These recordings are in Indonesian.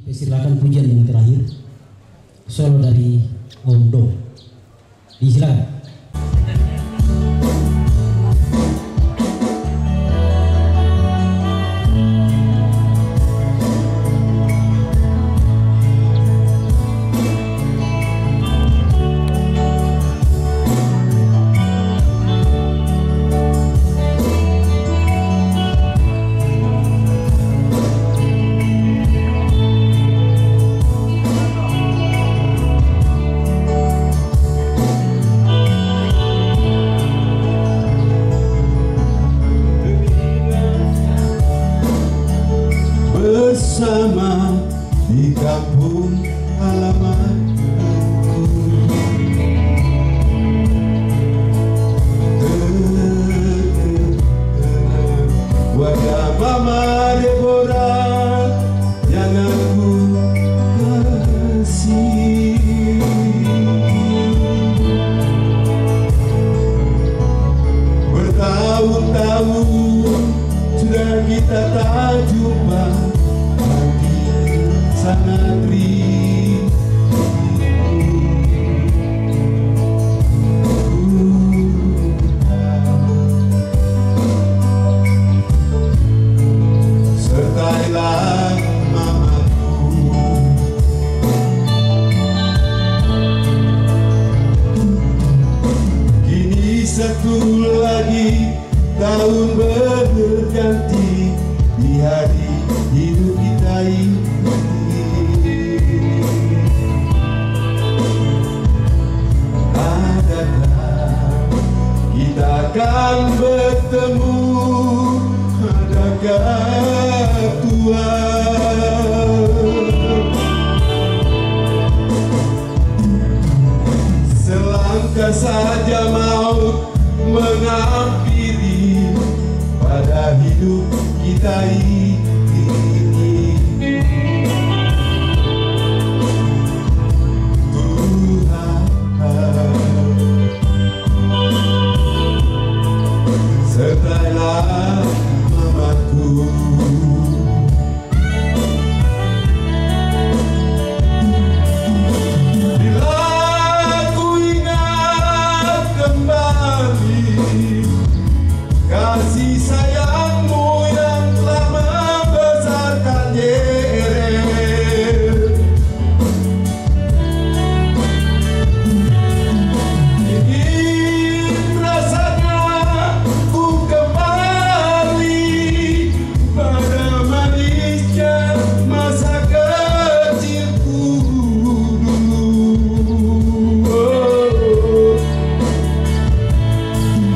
Silakan pujian yang terakhir, solo dari Ondo. Disilakan. Bersama di kampung halamanku, wajah Mama Deborah yang aku kasih. Bertahun-tahun sudah kita tak jumpa, sangat rindu. Sertailah mamaku, kini satu lagi tahun berganti di hari hidup kita ini. Kita akan bertemu, adakah Tuhan? Selangkah saja maut menghampiri pada hidup kita ini. Sertailah mamaku, bila ku ingat kembali kasih sayangmu yang telah membesarkan Jerem. Ingin rasanya ku kembali pada manisnya masa kecilku dulu.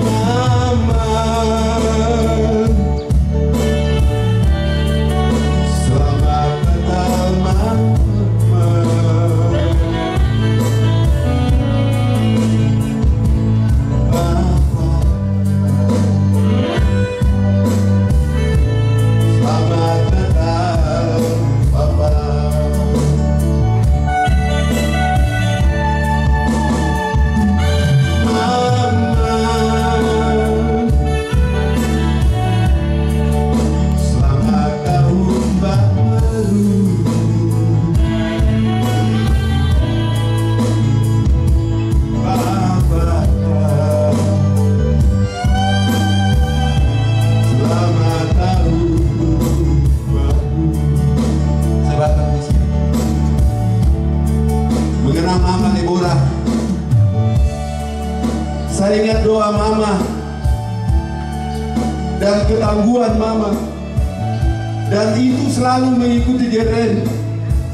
Mama, selamat Natal Mama. Selamat Natal, Papa. Mama, selamat tahun baru. Papa, selamat tahun baru. Sahabat di sini mengenang Mama Deborah. Saya ingat doa Mama dan ketangguhan Mama, dan itu selalu mengikuti Jerem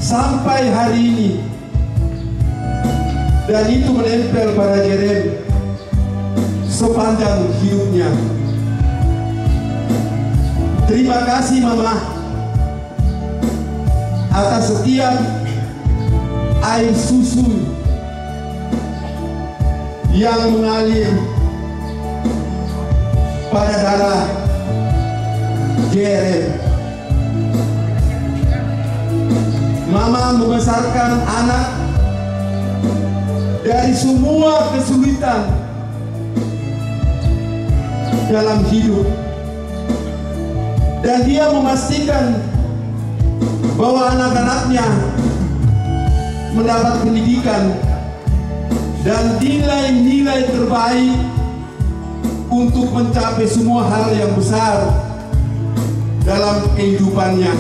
sampai hari ini, dan itu menempel pada Jerem sepanjang hidupnya. Terima kasih Mama atas setiap air susu yang mengalir pada darah Jerem. Mama membesarkan anak dari semua kesulitan dalam hidup, dan dia memastikan bahwa anak-anaknya mendapat pendidikan dan nilai-nilai terbaik untuk mencapai semua hal yang besar dalam kehidupannya.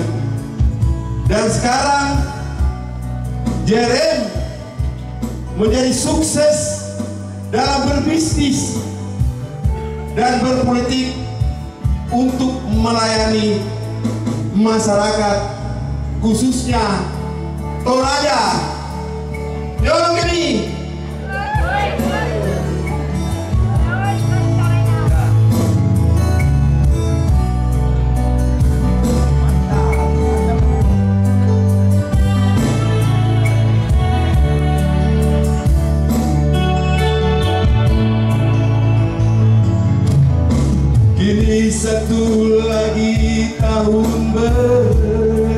Dan sekarang JRM menjadi sukses dalam berbisnis dan berpolitik untuk melayani masyarakat, khususnya Toraja. Yolong ini. Kini satu lagi tahun berganti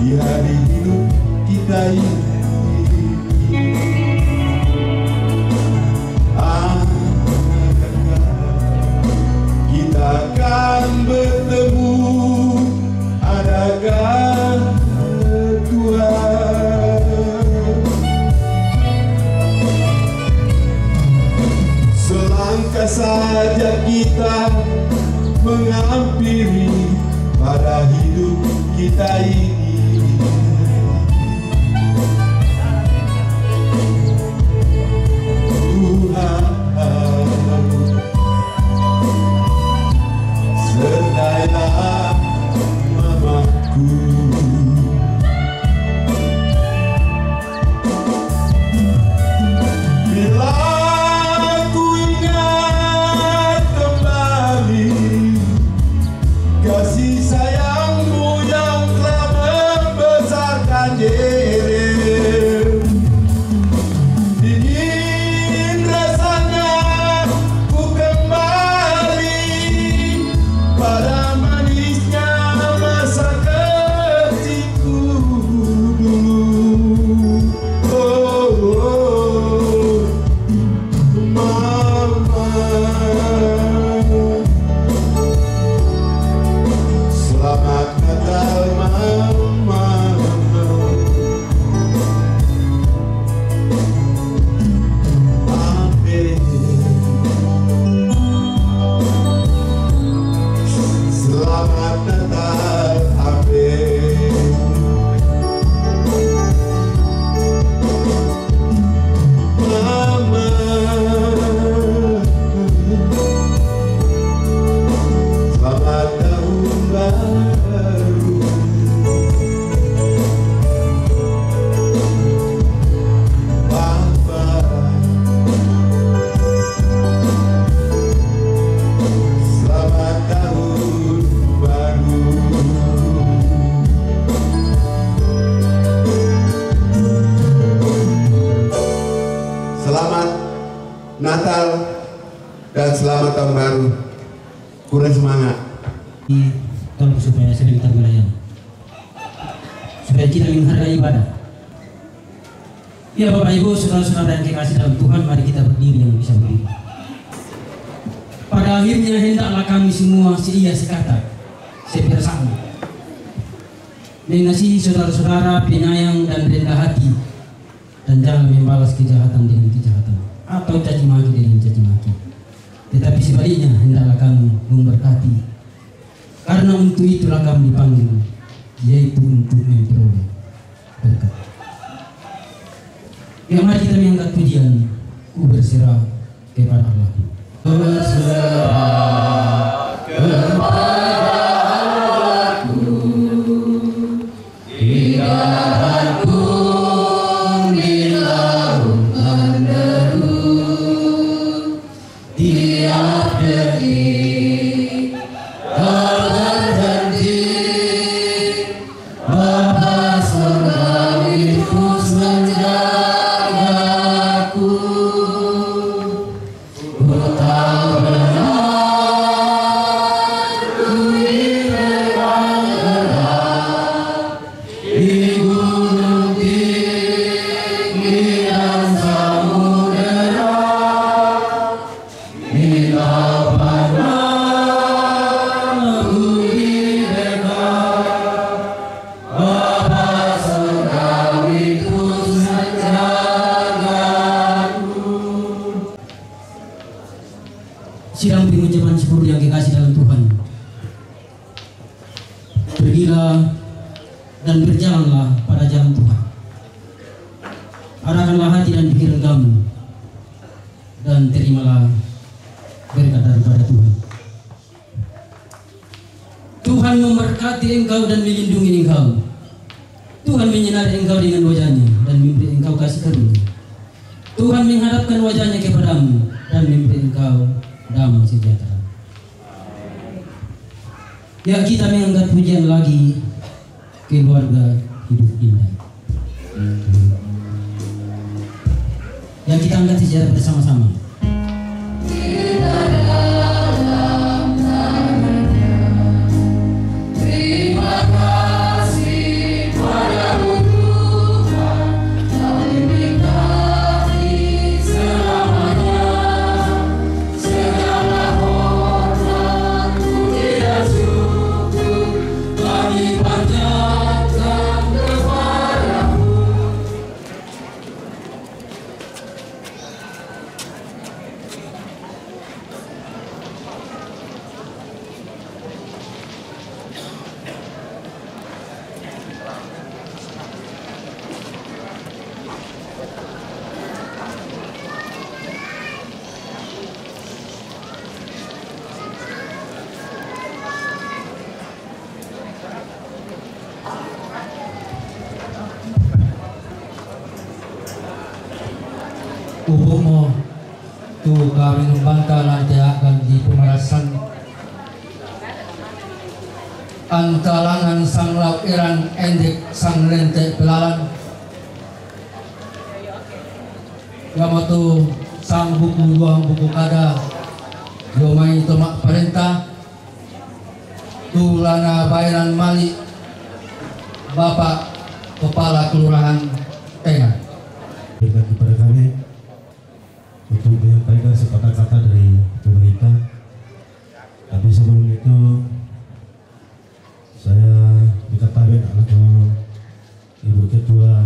di hari hidup kita ini. Kita akan bertemu, adakah Tuhan? Selangkah saja kita menghampiri pada hidup kita ini. Tuhan, sertailah mamaku. Bila ku ingat kembali kasih sayangmu yang telah membesarkan JRM, dingin rasanya ku kembali pada manisnya masa kecilku dulu. Oh, Mama, selamat Natal Mama. Amin. Selamat Natal, amin. Mama, selamat tahun baru. Papa, selamat tahun baru. Selamat Natal dan selamat tahun baru. Kurang semangat. Tolong supaya sering kita melayani, supaya kita menghargai ibadah. Ya Bapak Ibu, saudara-saudara yang kekasih dalam Tuhan, mari kita berdiri yang bisa berdiri. Pada akhirnya hendaklah kami semua seia sekata, sebersama mengasihi saudara-saudara, penyayang dan rendah hati, dan jangan membalas kejahatan dengan kejahatan atau caci maki dengan caci maki. Tetapi sebaliknya hendaklah kamu memberkati, karena untuk itulah kami dipanggil, yaitu untuk memperoleh berkat. Ya mari kita mengangkat pujian, ku berserah kepada Allah. Berserah kepada Allahku, hinggaku di lautan deru, tiap detik terjanji Bapa surgawi terus menjagaku. Ku tahu benar kekasih dalam Tuhan, pergilah dan berjalanlah pada jalan Tuhan. Arahkanlah hati dan pikiran kamu, dan terimalah berkat daripada Tuhan. Tuhan memberkati engkau dan melindungi engkau. Tuhan menyinari engkau dengan wajahnya dan memberi engkau kasih karunia. Tuhan menghadapkan wajahnya kepadamu dan memberi engkau damai sejahtera. Ya, kita mengangkat pujian lagi, keluarga hidup indah. Yang kita angkat sejarah bersama-sama. Ubumo tu kami numbangka nanti akan di pemerasan antalangan sang lauk iran endek sang lente pelalan yamatu sang buku buang buku kada yomai tomak perintah tulana bayaran mali Bapak Kepala Kelurahan Tengah. Berikan kepada kami untuk menyampaikan sepatah-kata dari pemerintah. Tapi sebelum itu saya diketahui oleh Ibu Ketua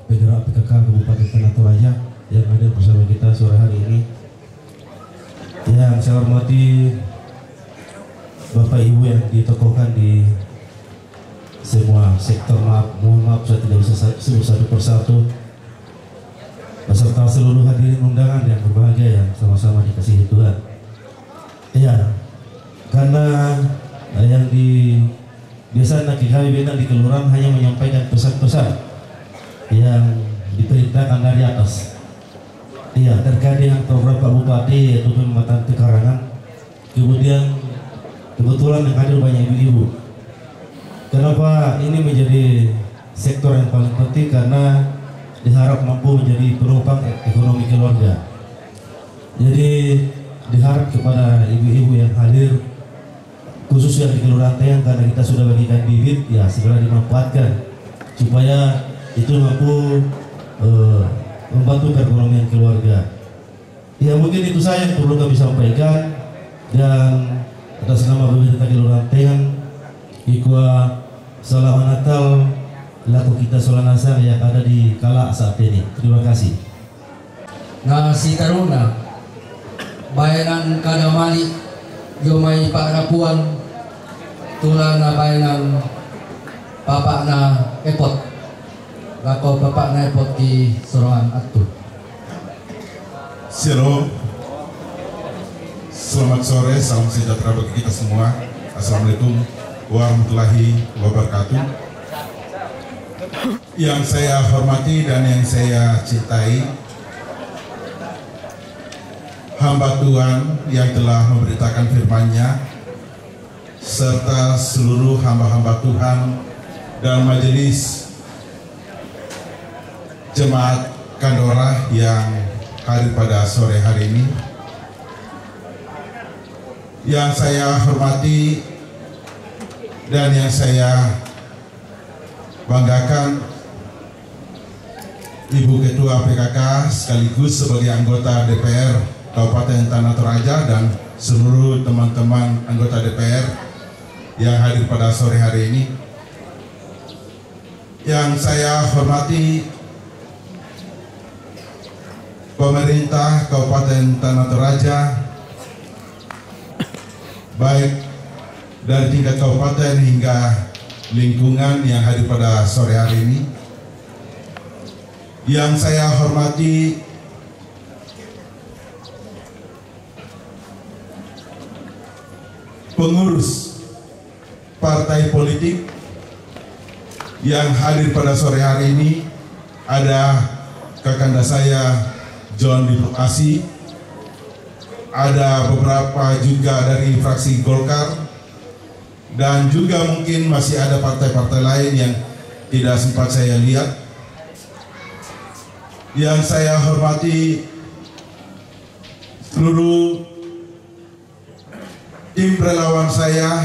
Penggerak PKK Kabupaten Tanah Toraja yang ada bersama kita sore hari ini. Yang saya hormati Bapak Ibu yang ditokohkan di semua sektor, mohon maaf saya tidak bisa sebut satu persatu, beserta seluruh hadirin undangan yang berbahagia yang sama-sama dikasihi Tuhan. Ya, karena yang biasanya kami benar di kelurahan hanya menyampaikan pesan-pesan yang diperintahkan dari atas. Iya, terkait dengan program Pak Bupati yaitu pemetaan pekarangan. Kemudian kebetulan yang hadir banyak ibu-ibu. Kenapa ini menjadi sektor yang paling penting? Karena diharap mampu menjadi penopang ekonomi keluarga. Jadi diharap kepada ibu-ibu yang hadir, khususnya di Kelurahan Tengah, karena kita sudah bagikan bibit, ya segera dimanfaatkan supaya itu mampu membantu perekonomian keluarga. Ya mungkin itu saja yang perlu kami sampaikan, dan atas nama pemerintah Kelurahan Tengah, Ikwa Salam Natal laku kita Solanasar yang ada di Kala saat ini. Terima kasih. Nasi taruna bayanan kadamali yomai Pak Rapuan tulana bayanan Bapak na epot lako Bapak na epot di Sorongan Atur. Shalom, selamat sore, salam sejahtera bagi kita semua. Assalamualaikum warahmatullahi wabarakatuh. Yang saya hormati dan yang saya cintai, hamba Tuhan yang telah memberitakan firman-Nya, serta seluruh hamba-hamba Tuhan dan majelis jemaat Kandorah yang hadir pada sore hari ini. Yang saya hormati dan yang saya banggakan, Ibu Ketua PKK sekaligus sebagai anggota DPR Kabupaten Tanah Toraja dan seluruh teman-teman anggota DPR yang hadir pada sore hari ini. Yang saya hormati pemerintah Kabupaten Tanah Toraja baik dari tingkat kabupaten hingga lingkungan yang hadir pada sore hari ini. Yang saya hormati pengurus partai politik yang hadir pada sore hari ini, ada kakanda saya John Diplomasi, ada beberapa juga dari fraksi Golkar, dan juga mungkin masih ada partai-partai lain yang tidak sempat saya lihat. Yang saya hormati seluruh tim relawan saya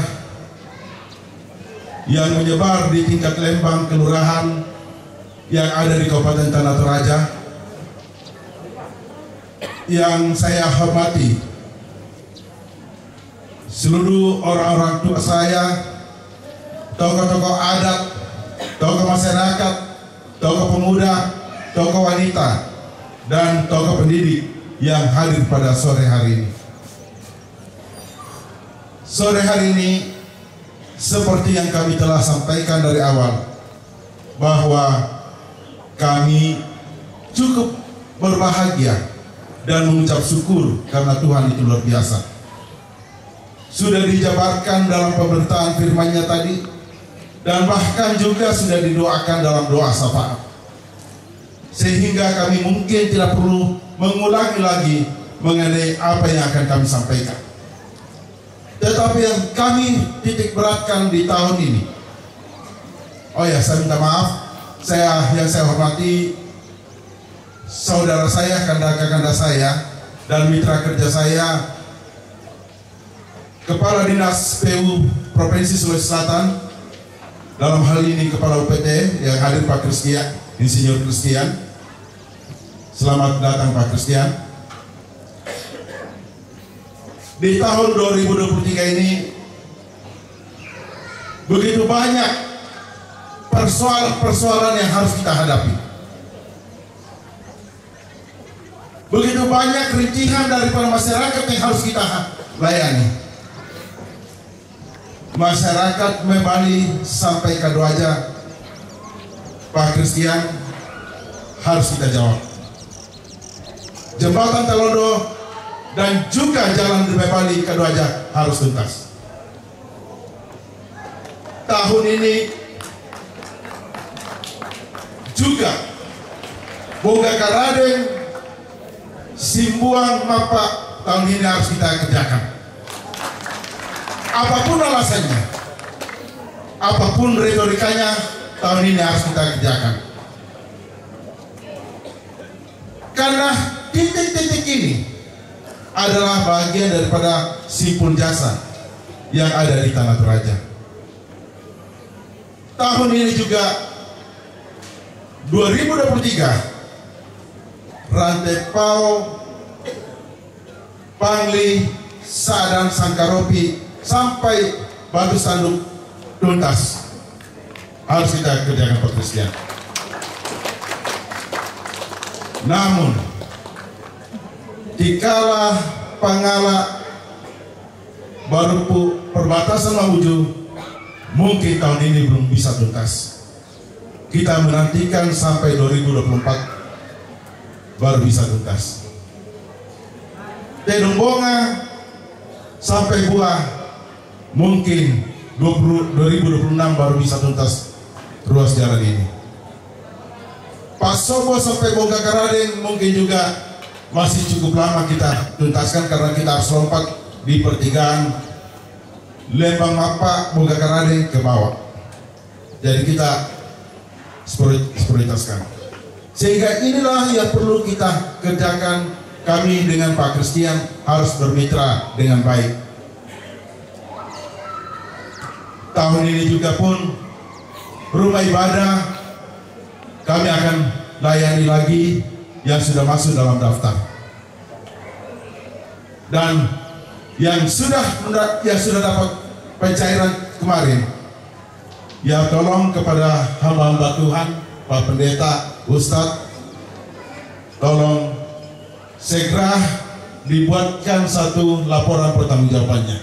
yang menyebar di tingkat Lembang kelurahan yang ada di Kabupaten Tanah Toraja. Yang saya hormati seluruh orang-orang tua saya, tokoh-tokoh adat, tokoh masyarakat, tokoh pemuda, tokoh wanita, dan tokoh pendidik yang hadir pada sore hari ini. Sore hari ini, seperti yang kami telah sampaikan dari awal, bahwa kami cukup berbahagia dan mengucap syukur karena Tuhan itu luar biasa. Sudah dijabarkan dalam pemberitaan firman-Nya tadi, dan bahkan juga sudah didoakan dalam doa syafaat. Sehingga kami mungkin tidak perlu mengulangi lagi mengenai apa yang akan kami sampaikan. Tetapi yang kami titik beratkan di tahun ini, oh ya, saya minta maaf, yang saya hormati saudara saya, kakanda saya, dan mitra kerja saya, Kepala Dinas PU Provinsi Sulawesi Selatan, dalam hal ini Kepala UPT yang hadir Pak Christian, Insinyur Christian. Selamat datang Pak Christian. Di tahun 2023 ini begitu banyak persoalan-persoalan yang harus kita hadapi. Begitu banyak rintihan daripada masyarakat yang harus kita layani. Masyarakat kembali sampai kado aja, Pak Christian, harus kita jawab. Jembatan Talodo dan juga jalan di Bali kado aja harus tuntas. Tahun ini juga Boga Karadeng, Simbuang, Mapa, tahun ini harus kita kerjakan. Apapun alasannya, apapun retorikanya, tahun ini harus kita kerjakan. Karena titik-titik ini adalah bagian daripada simpul jasa yang ada di Tanah Toraja. Tahun ini juga 2023, rantai Pau, Pangli, Sadang, Sangkaropi sampai Batu Sanduk tuntas, harus kita kerjakan Pak Christian. Namun dikala Pangala baru perbatasan Mamuju mungkin tahun ini belum bisa tuntas. Kita menantikan sampai 2024 baru bisa tuntas. Tedongbonga sampai Buah mungkin 2026 baru bisa tuntas ruas jalan ini. Pasobo sampai Boga Karadeng mungkin juga masih cukup lama kita tuntaskan karena kita harus lompat di pertigaan Lembang Mapa, Boga Karadeng ke bawah. Jadi kita prioritaskan. Sehingga inilah yang perlu kita kerjakan. Kami dengan Pak Christian harus bermitra dengan baik. Tahun ini juga pun rumah ibadah kami akan layani lagi yang sudah masuk dalam daftar. Dan yang sudah dapat pencairan kemarin, ya tolong kepada hamba-hamba Tuhan, Pak Pendeta, Ustadz, tolong segera dibuatkan satu laporan pertanggungjawabannya.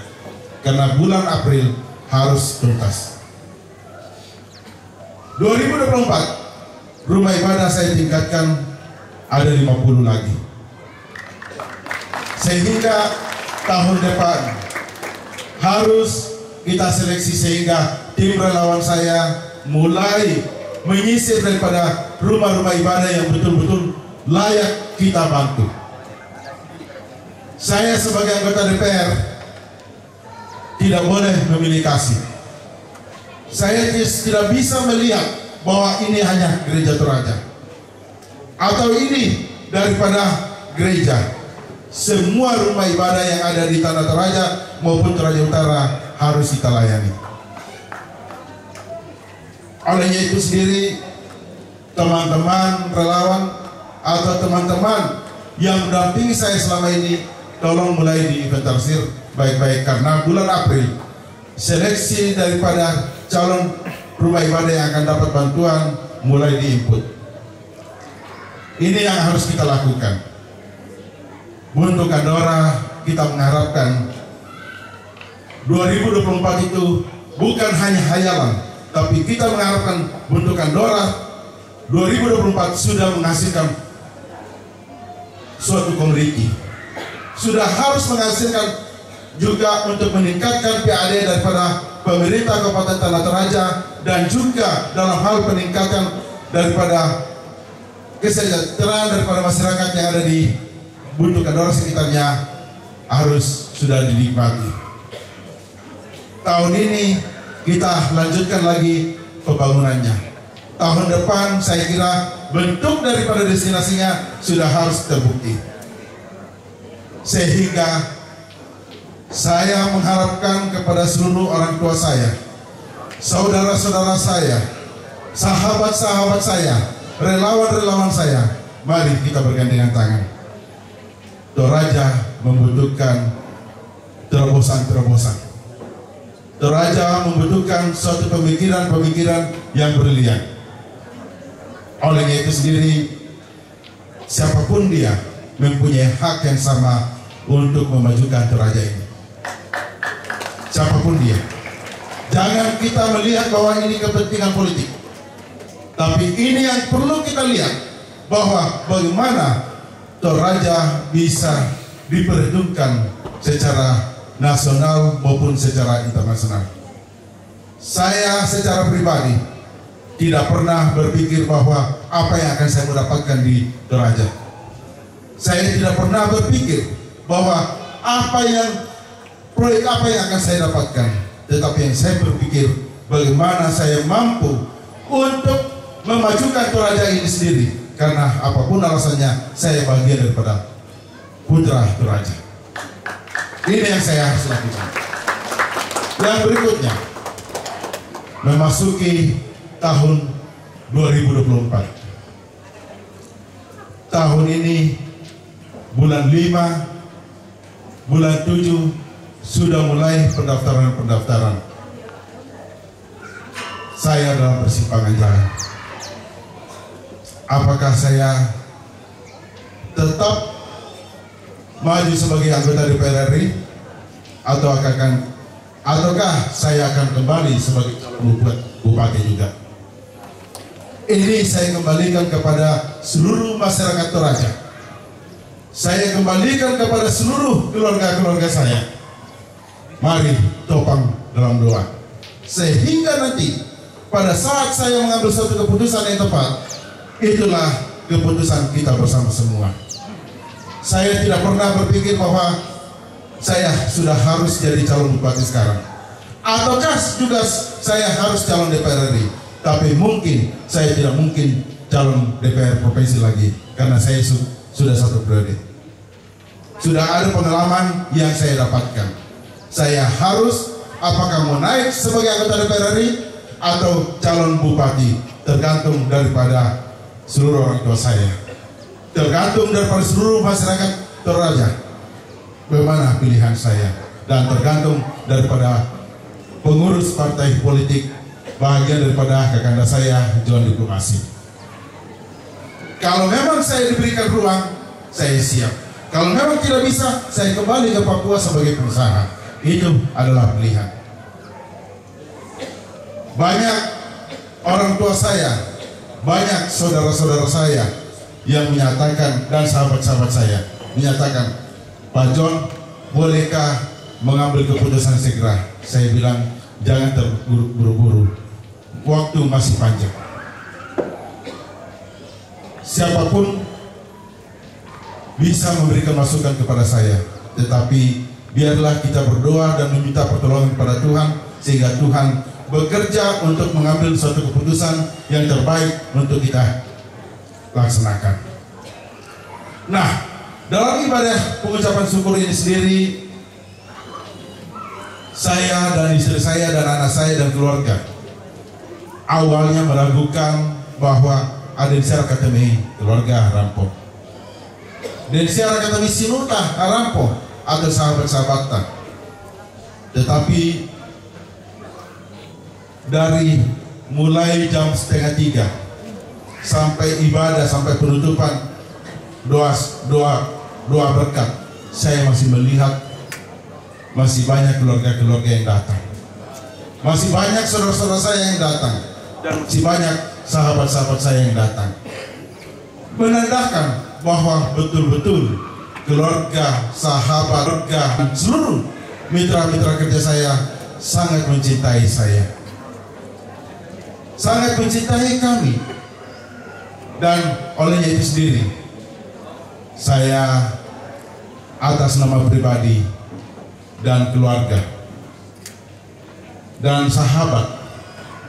karena bulan April harus tuntas. 2024 rumah ibadah saya tingkatkan ada 50 lagi, sehingga tahun depan harus kita seleksi sehingga tim relawan saya mulai menyisir daripada rumah-rumah ibadah yang betul-betul layak kita bantu. Saya sebagai anggota DPR tidak boleh memilih kasih. Saya tidak bisa melihat bahwa ini hanya gereja Toraja atau ini daripada gereja. Semua rumah ibadah yang ada di Tanah Toraja maupun Toraja Utara harus kita layani. Olehnya itu sendiri, teman-teman relawan atau teman-teman yang mendampingi saya selama ini, tolong mulai diinventarisir baik-baik, karena bulan April seleksi daripada calon rumah ibadah yang akan dapat bantuan mulai diinput. Ini yang harus kita lakukan. Untuk Andorra kita mengharapkan 2024 itu bukan hanya hayalan, tapi kita mengharapkan untuk Andorra 2024 sudah menghasilkan suatu komoditi, sudah harus menghasilkan juga untuk meningkatkan PAD daripada pemerintah Kabupaten Tanah Toraja, dan juga dalam hal peningkatan daripada kesejahteraan daripada masyarakat yang ada di Buntu Andorra sekitarnya harus sudah dinikmati. Tahun ini kita lanjutkan lagi pembangunannya. Tahun depan saya kira bentuk daripada destinasinya sudah harus terbukti. Sehingga saya mengharapkan kepada seluruh orang tua saya, saudara-saudara saya, sahabat-sahabat saya, relawan-relawan saya, mari kita bergandengan tangan. Toraja membutuhkan terobosan-terobosan. Toraja membutuhkan suatu pemikiran-pemikiran yang brilian. Olehnya itu sendiri, siapapun dia mempunyai hak yang sama untuk memajukan Toraja ini. Siapapun dia. Jangan kita melihat bahwa ini kepentingan politik, tapi ini yang perlu kita lihat, bahwa bagaimana Toraja bisa diperhitungkan secara nasional maupun secara internasional. Saya secara pribadi tidak pernah berpikir bahwa apa yang akan saya mendapatkan di Toraja. Saya tidak pernah berpikir bahwa proyek apa yang akan saya dapatkan. Tetapi yang saya berpikir bagaimana saya mampu untuk memajukan Toraja ini sendiri. Karena apapun alasannya, saya bagian daripada putra Toraja. Ini yang saya harus lakukan. Yang berikutnya, memasuki tahun 2024. Tahun ini bulan 5, bulan 7 sudah mulai pendaftaran. Saya dalam persimpangan jalan. Apakah saya tetap maju sebagai anggota DPR RI ataukah saya akan kembali sebagai calon bupati juga? Ini saya kembalikan kepada seluruh masyarakat Toraja. Saya kembalikan kepada seluruh keluarga-keluarga saya. Mari topang dalam doa, sehingga nanti pada saat saya mengambil suatu keputusan yang tepat, itulah keputusan kita bersama semua. Saya tidak pernah berpikir bahwa saya sudah harus jadi calon bupati sekarang, ataukah juga saya harus calon DPR RI. Tapi mungkin saya tidak mungkin calon DPR provinsi lagi, karena saya sudah satu periode. Sudah ada pengalaman yang saya dapatkan. Saya harus apakah mau naik sebagai anggota DPR RI atau calon bupati, tergantung daripada seluruh orang tua saya, tergantung daripada seluruh masyarakat Toraja bagaimana pilihan saya, dan tergantung daripada pengurus partai politik bahagian daripada kakanda saya John Diplomasi. Kalau memang saya diberikan ruang, saya siap. Kalau memang tidak bisa, saya kembali ke Papua sebagai pengusaha. itu adalah pilihan. Banyak orang tua saya, banyak saudara-saudara saya yang menyatakan, dan sahabat-sahabat saya menyatakan, Pak John, bolehkah mengambil keputusan segera? Saya bilang, jangan terburu-buru, waktu masih panjang. Siapapun bisa memberikan masukan kepada saya, tetapi biarlah kita berdoa dan meminta pertolongan kepada Tuhan, sehingga Tuhan bekerja untuk mengambil suatu keputusan yang terbaik untuk kita laksanakan. Nah, dalam ibadah pengucapan syukur ini sendiri, saya dan istri saya dan anak saya dan keluarga awalnya meragukan bahwa ada siara katami keluarga rampok, dan siara katami sinuta rampok atau sahabat-sahabatan. Tetapi dari mulai jam 2:30 sampai ibadah, sampai penutupan doa berkat, saya masih melihat masih banyak keluarga-keluarga yang datang, masih banyak saudara-saudara saya yang datang, dan masih banyak sahabat-sahabat saya yang datang, menandakan bahwa betul-betul keluarga, sahabat, keluarga, seluruh mitra-mitra kerja saya sangat mencintai saya, sangat mencintai kami. Dan olehnya itu sendiri, saya atas nama pribadi dan keluarga dan sahabat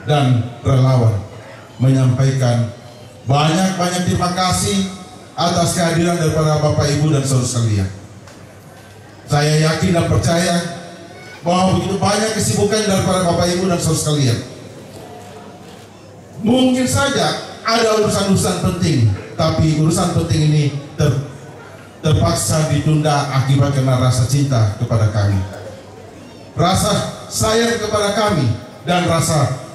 dan relawan menyampaikan banyak-banyak terima kasih atas kehadiran daripada Bapak, Ibu, dan saudara sekalian. Saya yakin dan percaya bahwa begitu banyak kesibukan daripada Bapak, Ibu, dan saudara sekalian. Mungkin saja ada urusan-urusan penting, tapi urusan penting ini terpaksa ditunda akibat karena rasa cinta kepada kami, rasa sayang kepada kami, dan rasa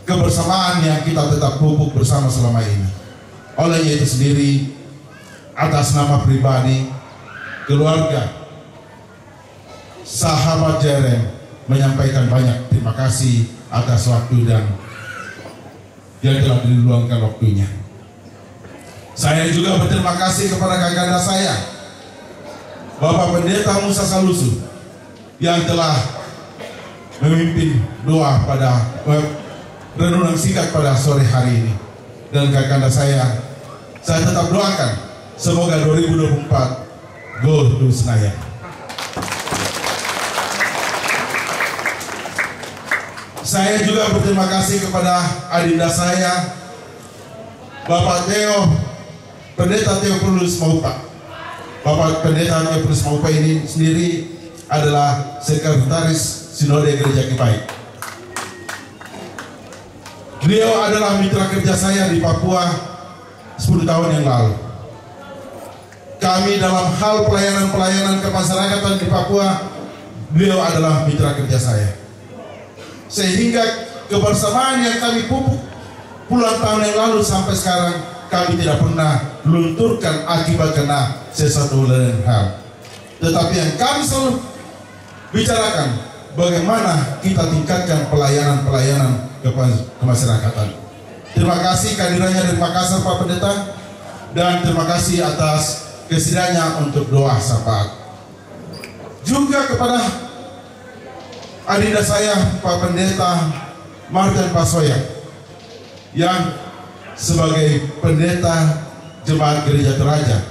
kebersamaan yang kita tetap pupuk bersama selama ini. Olehnya itu sendiri, atas nama pribadi, keluarga, sahabat Jerem menyampaikan banyak terima kasih atas waktu dan yang telah diluangkan waktunya. Saya juga berterima kasih kepada kakanda saya, Bapak Pendeta Musa Salusu, yang telah memimpin doa pada renungan singkat pada sore hari ini. Dan kakanda saya tetap doakan semoga 2024 gol to Senayan. Saya juga berterima kasih kepada adinda saya, Bapak Theo, Pendeta Theophilus Maupa. Bapak Pendeta Theophilus Maupa ini sendiri adalah sekretaris Sinode Gereja Kipai. Beliau adalah mitra kerja saya di Papua 10 tahun yang lalu. Kami dalam hal pelayanan kemasyarakatan di Papua, beliau adalah mitra kerja saya. Sehingga kebersamaan yang kami pupuk puluhan tahun yang lalu sampai sekarang, kami tidak pernah lunturkan akibat karena sesuatu lain hal. Tetapi yang kami selalu bicarakan, bagaimana kita tingkatkan pelayanan kemasyarakatan. Terima kasih kehadirannya dari Makassar Pak Pendeta, dan terima kasih atas kesediaannya untuk doa syafaat. Juga kepada adinda saya Pak Pendeta Martin Pasoya, yang sebagai pendeta Jemaat Gereja Toraja,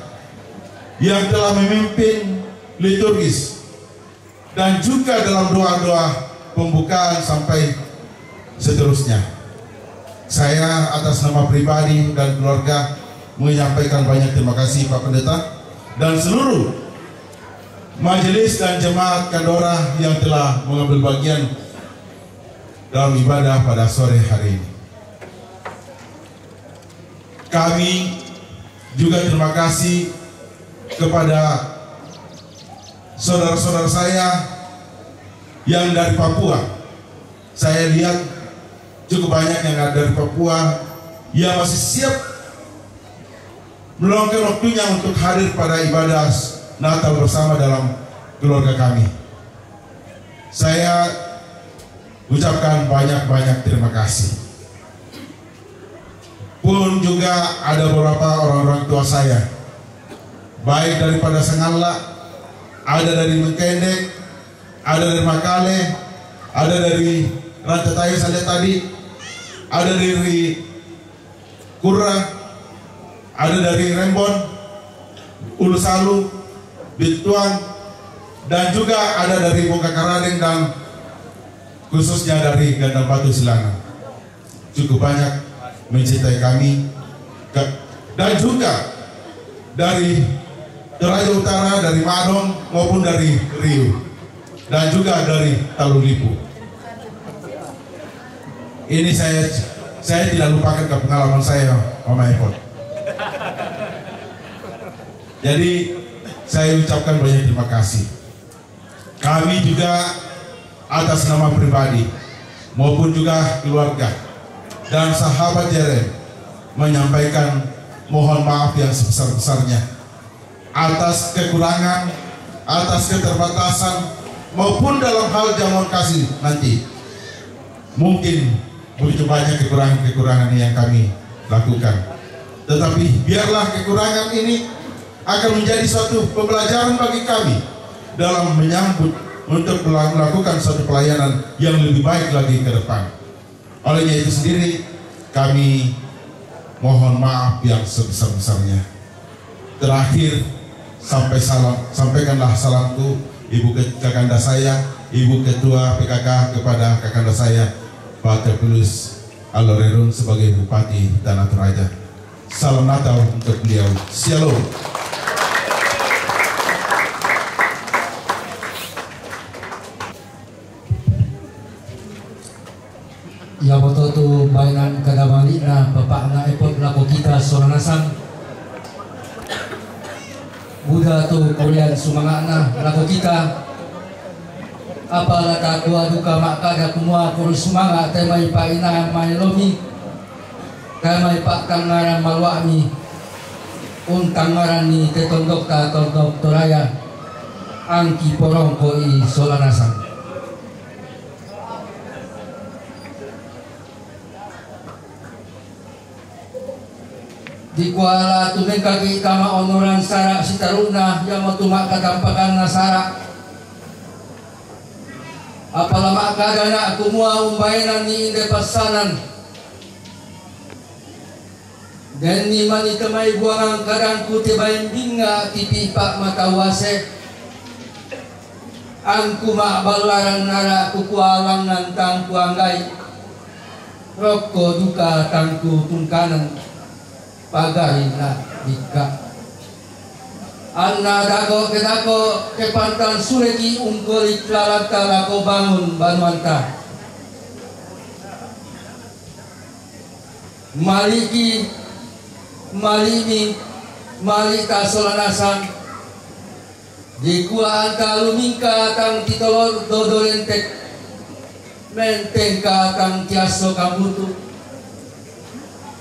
yang telah memimpin liturgis dan juga dalam doa-doa pembukaan sampai seterusnya. Saya atas nama pribadi dan keluarga menyampaikan banyak terima kasih Pak Pendeta dan seluruh majelis dan jemaat Kandora yang telah mengambil bagian dalam ibadah pada sore hari ini. Kami juga terima kasih kepada saudara-saudara saya yang dari Papua. Saya lihat cukup banyak yang ada dari Papua yang masih siap meluangkan waktunya untuk hadir pada ibadah Natal bersama dalam keluarga kami. saya ucapkan banyak-banyak terima kasih. Pun juga ada beberapa orang-orang tua saya, baik daripada Sengala, ada dari Mengkendek, ada dari Makale, ada dari Rancatai saja tadi, ada dari Kura, ada dari Rembon, Ulu Salu, Bituang, dan juga ada dari Bongkakaradeng dan khususnya dari Gandang Batu Silangan. Cukup banyak mencintai kami, dan juga dari Toraja Utara, dari Madong maupun dari Riau, dan juga dari Talulipu. Ini saya tidak lupakan ke pengalaman saya, Mama Epon. Jadi saya ucapkan banyak terima kasih. Kami juga atas nama pribadi maupun juga keluarga dan sahabat Jeren menyampaikan mohon maaf yang sebesar-besarnya atas kekurangan, atas keterbatasan maupun dalam hal jamuan kasih nanti. Mungkin begitu banyak kekurangan-kekurangan yang kami lakukan, tetapi biarlah kekurangan ini akan menjadi suatu pembelajaran bagi kami dalam menyambut untuk melakukan suatu pelayanan yang lebih baik lagi ke depan. Olehnya itu sendiri kami mohon maaf yang sebesar-besarnya. Terakhir, sampaikanlah salamku Ibu Kakanda saya, Ibu Ketua PKK kepada Kakanda saya Pak Terpilus Alorerun sebagai Bupati Tanah Toraja. Salam Natal untuk beliau. Shalom. Ya betul tu bainan kadamali na bapak na ipot lako kita soranasan. Buddha tu kulian sumanga na lako kita. Apala takwa duka makada kumua kuri sumanga temai pa ina mai lomi. Kamai pa kangaran malwami. Kangaran ni tetondok ta tondok Toraya. Angki porong koi solanasan. Di kuala tumen kaki kama onoran sara si taruna yang matumak katampakan na sara. Apalama kadana kumua umbainan ni inde pasanan. Dan ni mani temai buangan kadang kutibain binga tipi pak matawase. Angku mak balaran nara kukualang nantang kuanggai. Rokko duka tangku tungkanan. Pagari na dika anna dago kedako kepantan sureki ungkoli klalata lako bangun banwanta maliki malimi malita solanasan di kuaan kalumingka tang titolor dodolentek mentengka tang tiaso kabutu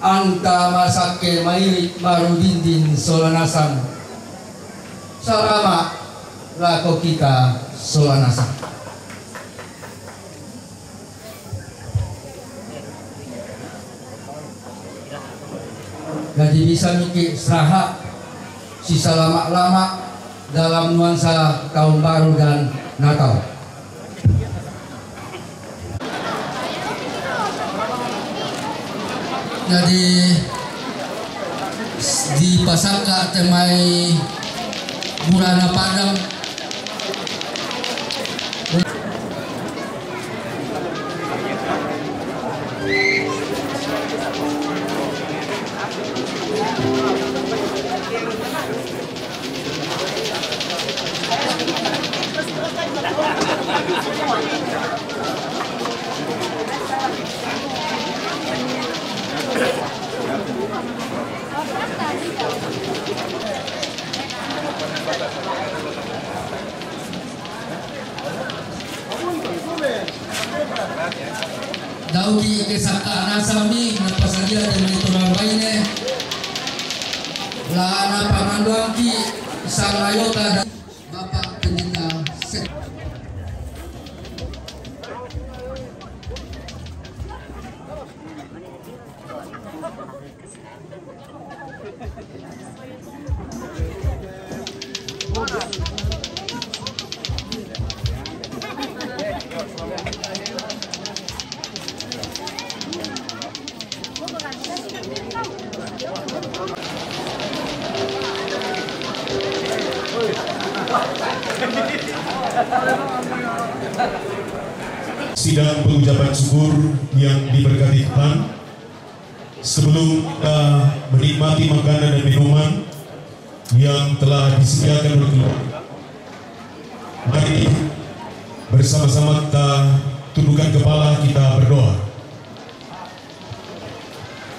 anta masake mairik marudindin solanasan salama lako kita solanasan. Jadi bisa mikir seraha sisa lama-lama dalam nuansa tahun baru dan Natal. Jadi di pasangka temai Burana Padang Dauki kesaka nasami napasagila dengan turang baine la ana pamanduangki sang ayota dan Bapak Pendeta sidang pengucapan syukur yang diberkati Tuhan. Sebelum kita menikmati makanan dan minuman yang telah disediakan oleh keluarga, mari bersama-sama kita tundukkan kepala, kita berdoa.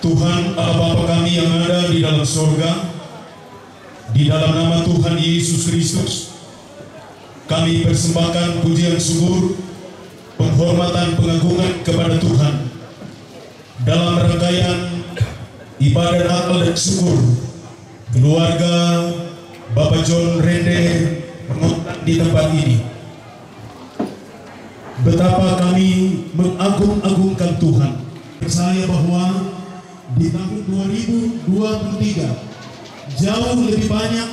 Tuhan Allah Bapa kami yang ada di dalam surga, di dalam nama Tuhan Yesus Kristus, kami persembahkan pujian syukur, penghormatan, pengagungan kepada Tuhan dalam rangkaian ibadah Natal dan syukur keluarga Bapak John Rende mengontak di tempat ini. Betapa kami mengagung-agungkan Tuhan. Percaya bahwa di tahun 2023 jauh lebih banyak,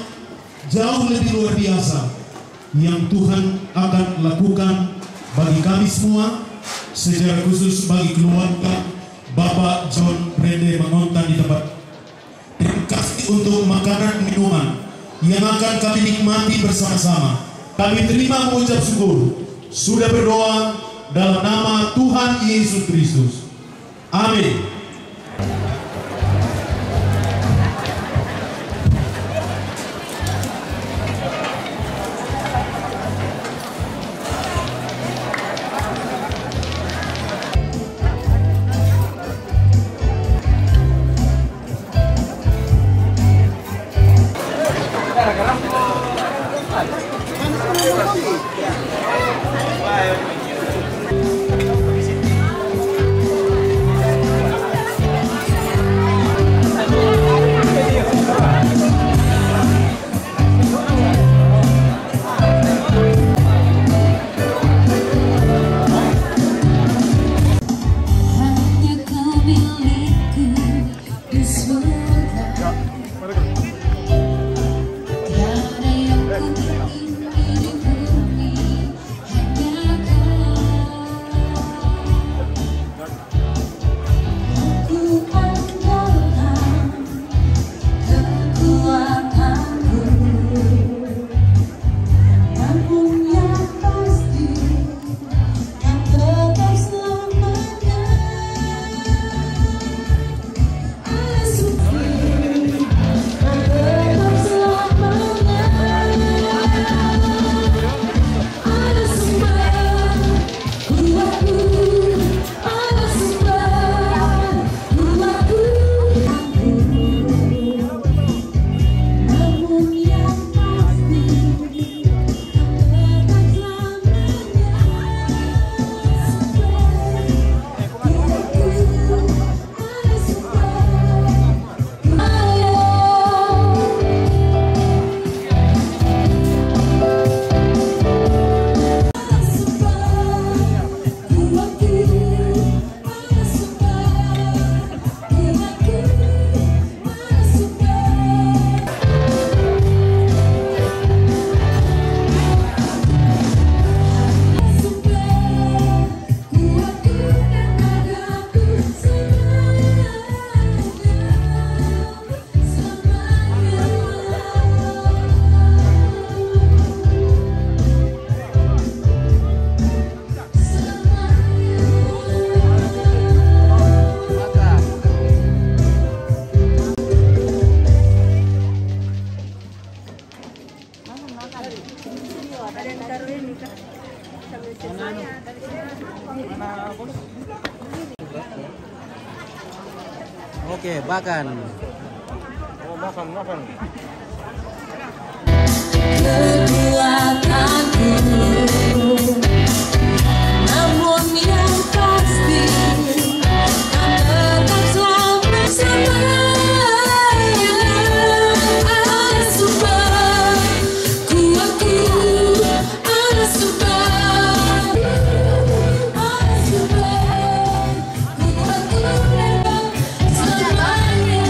jauh lebih luar biasa yang Tuhan akan lakukan bagi kami semua, secara khusus bagi keluarga Bapak John Rende mengontak di tempat. Terima kasih untuk makanan minuman yang akan kami nikmati bersama-sama. Kami terima mengucap syukur, sudah berdoa dalam nama Tuhan Yesus Kristus. Amin. Oke, makan. Oh, makan. Kekuatanku, namun yang pasti kan tetap selalu bersama. Ada sebab kuatku, ada sebab, ada sebab kuatku selamanya.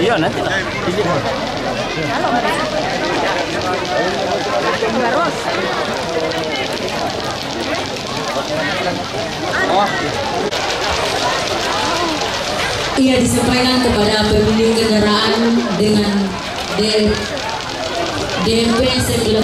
Iya nanti. Ia disampaikan kepada pemilik kendaraan dengan DP sebelum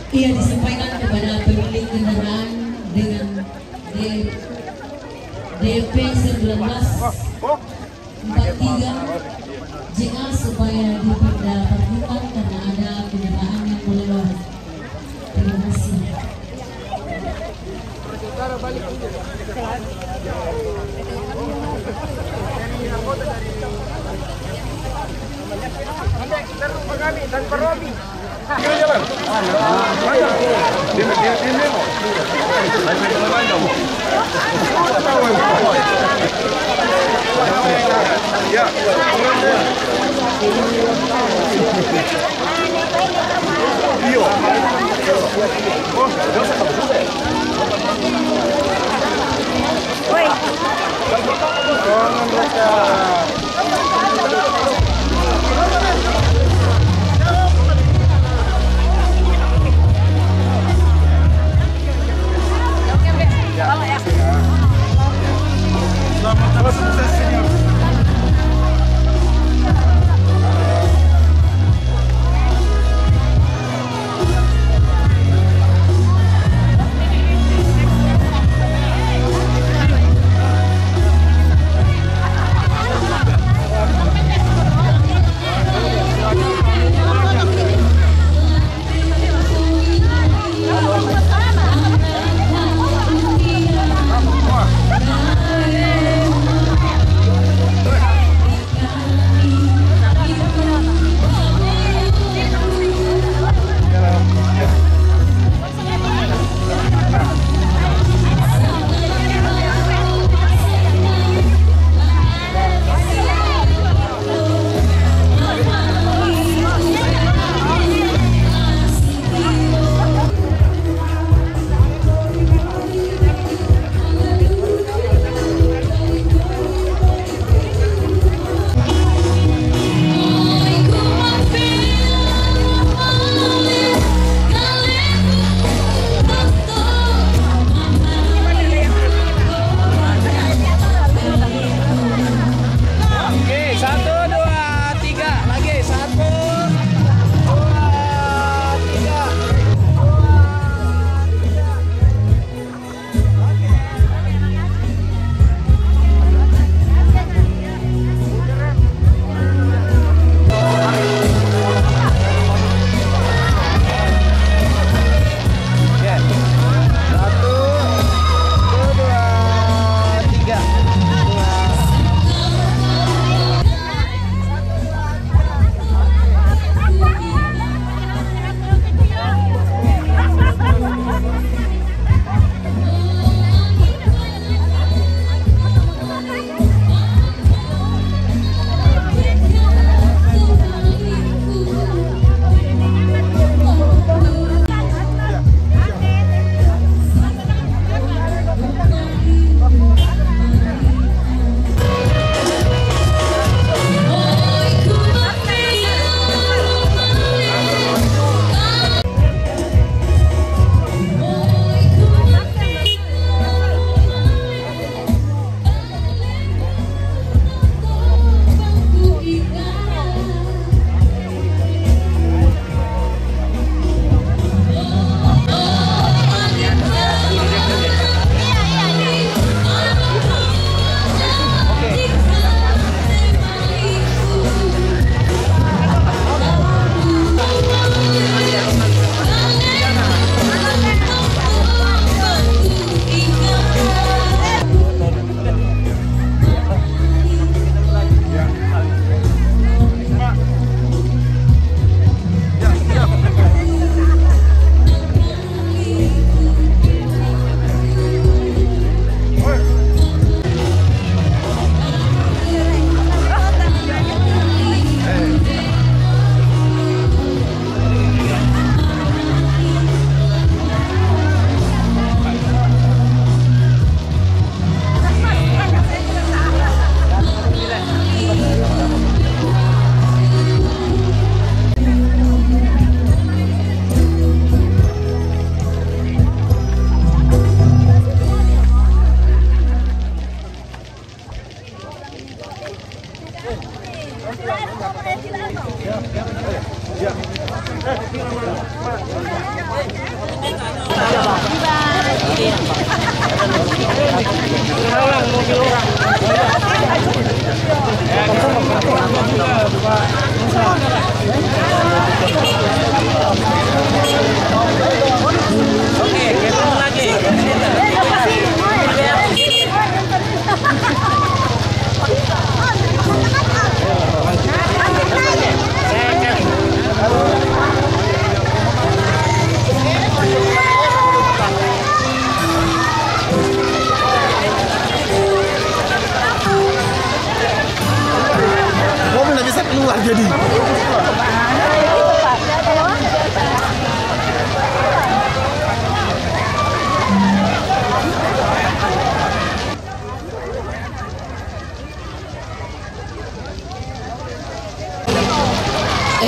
Ia disampaikan kepada pemilik kendaraan dengan DP 1943 JA supaya dipindah parkiran karena ada kendaraan yang melewat. Terima kasih.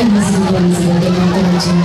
Masih belum sebagai penonton.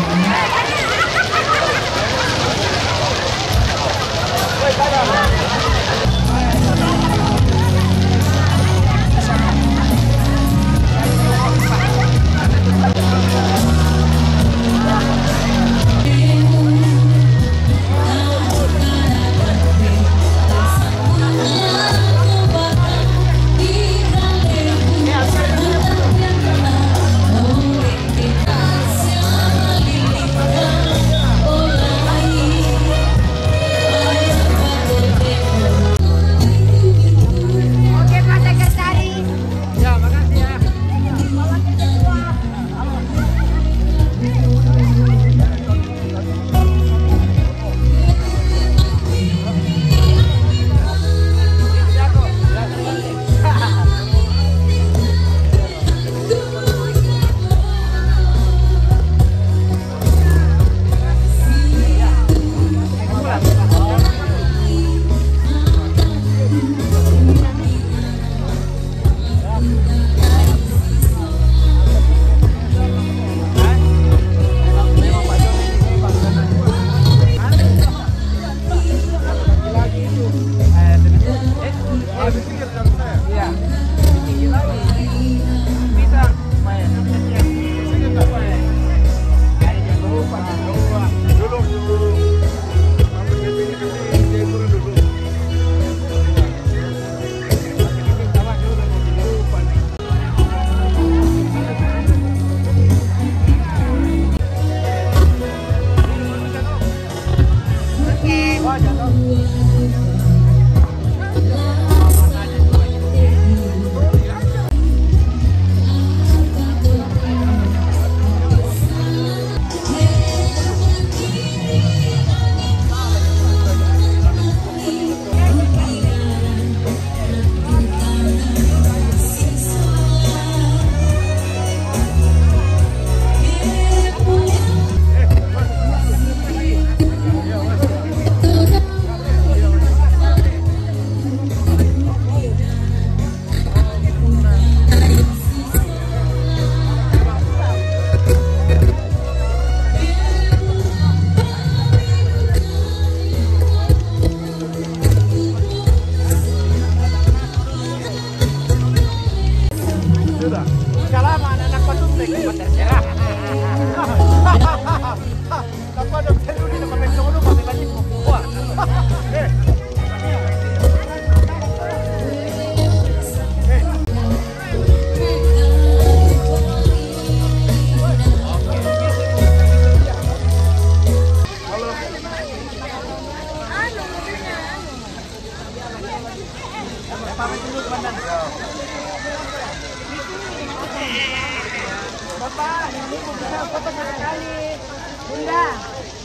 Bapak, ini bisa foto sekali. Bunda,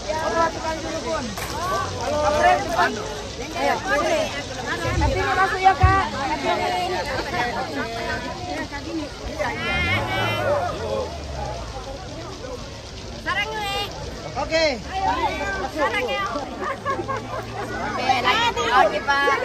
foto tukang dulu pun. Apres, cepat. Ayo, kasih masuk ya kak. Sarang gue. Oke. Sarang ya. Oke, lagi. Oke pak.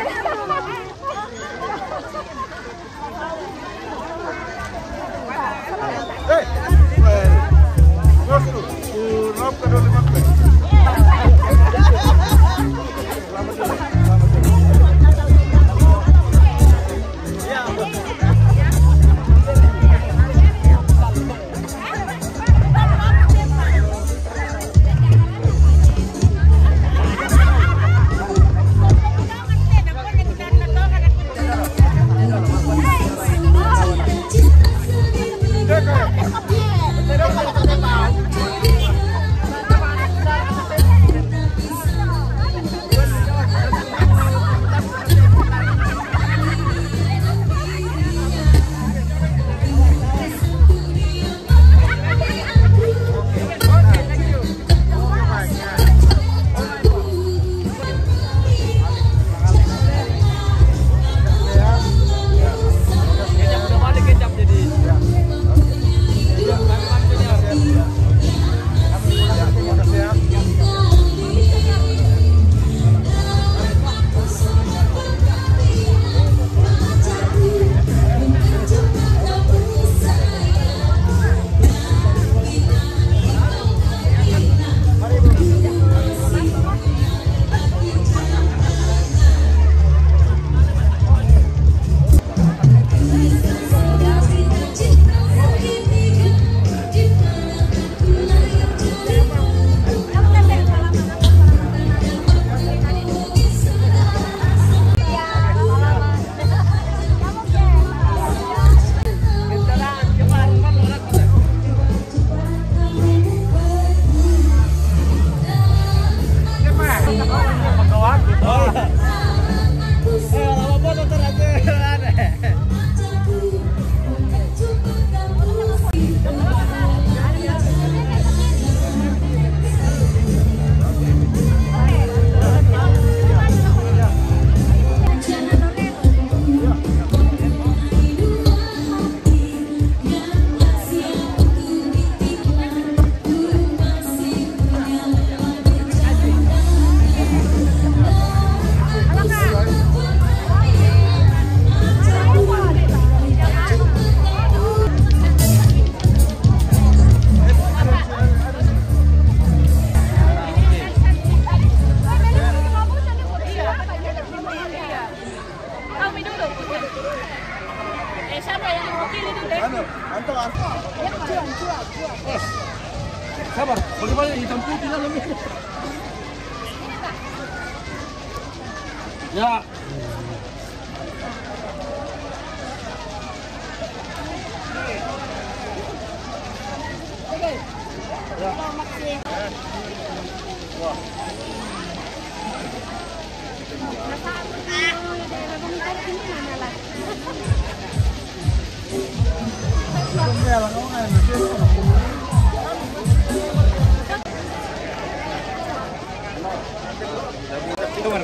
sana yang mewakili itu deh. Anto. Ya, jual. Sabar, bagaimana hitam putih dalam ini? Ya.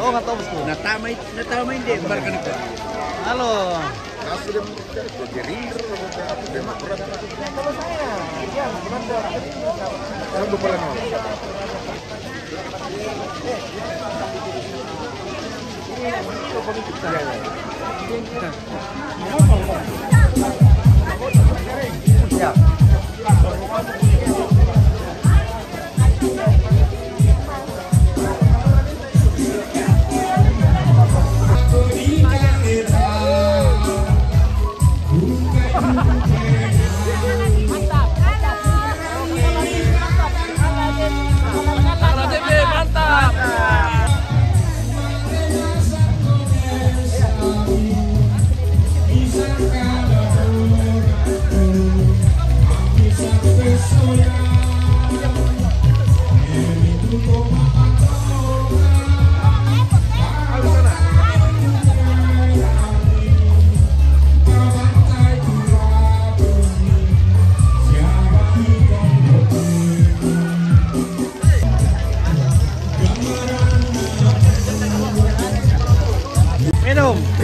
Oh, nggak tahu bosku. Natama hindi, barkan ito. Halo. Nasdem Gerindra, Demokrat. Kalau saya, ya, saya bukan orang. Ya.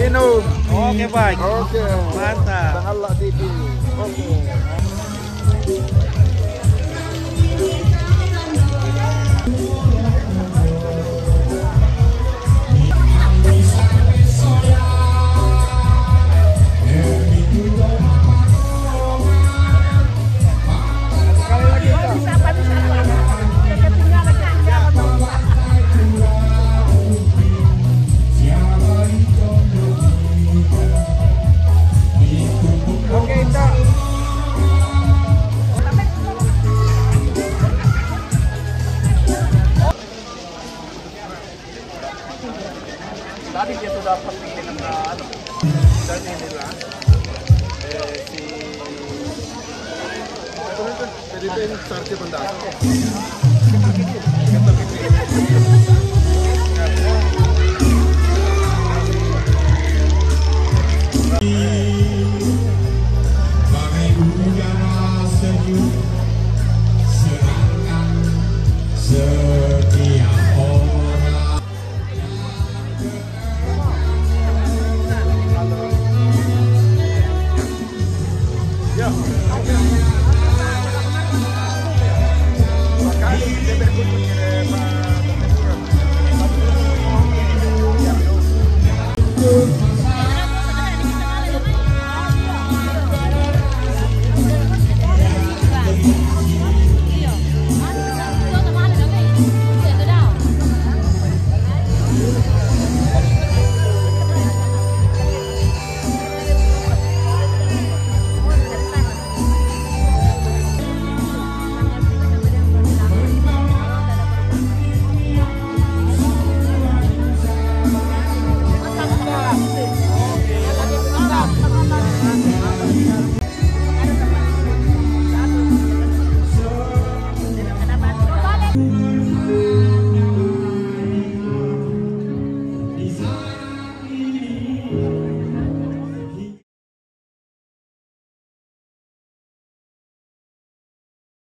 Minum. Oke, baik. Oke. Mantap. Allah TV. Oke. Tadi dia sudah pasti dengan dan inilah si PDIP ini sarki pendatang.